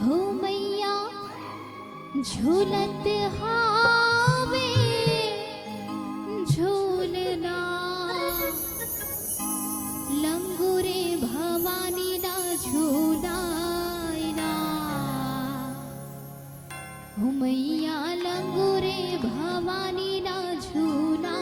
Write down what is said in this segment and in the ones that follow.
हो मैया झूलत हावे झूलना लंगूरे भवानी ना झूलायना हो मैया लंगूरे भवानी ना झूलायना।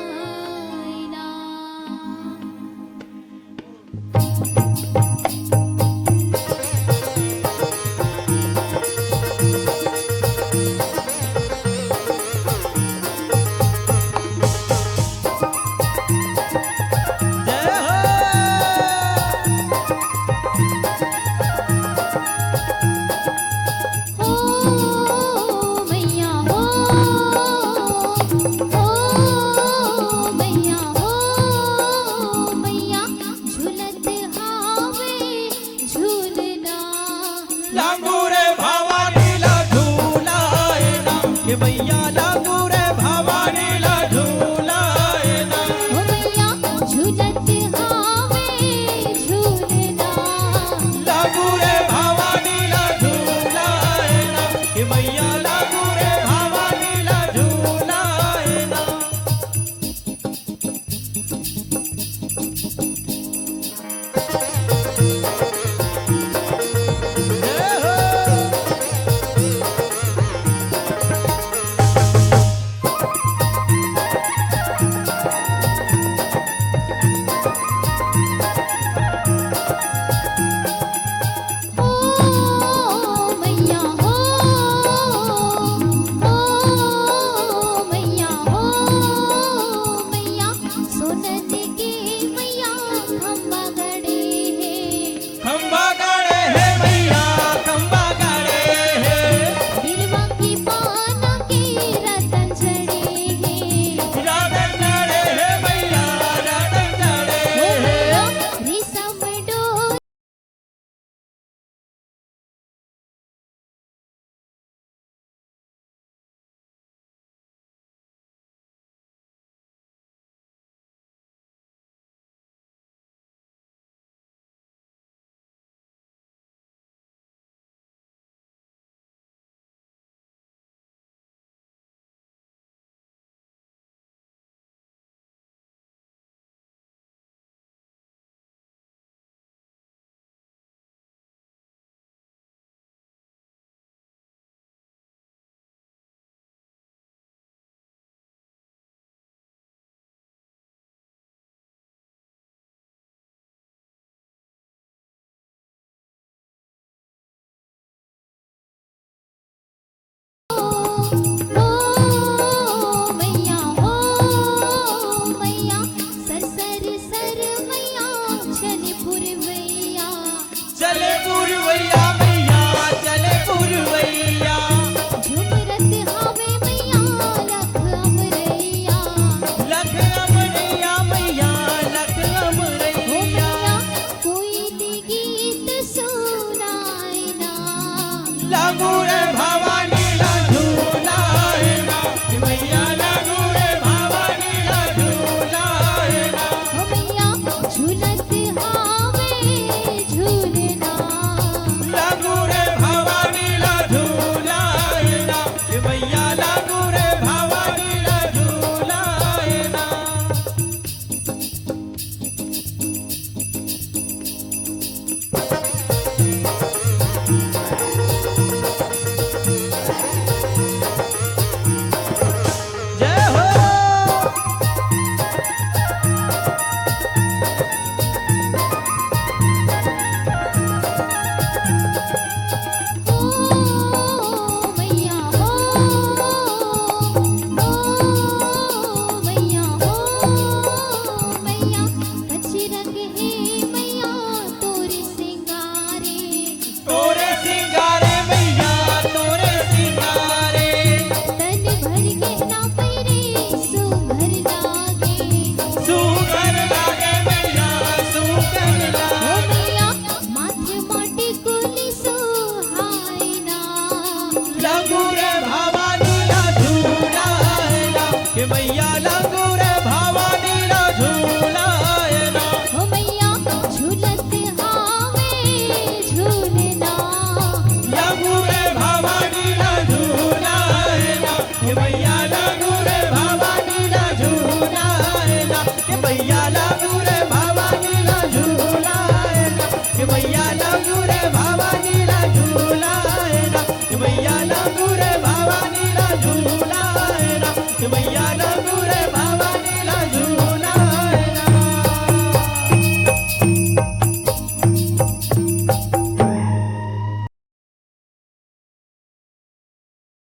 लांगूरे भवानीला झूलायना हे मैया लांगूरे भवानीला झूलायना हो मैया झूलत हावे झूलना लांगूरे भवानीला झूलायना हे मैया लांगूरे भवानीला झूलायना। चले पुरवैया मैया चले पुरवैया झुमरत हावे मैया लख अमरैया लख अमरैया मैया लख हो अमरैया मैया कोई दी गीत सुनाए ना लांगूरे भवानीला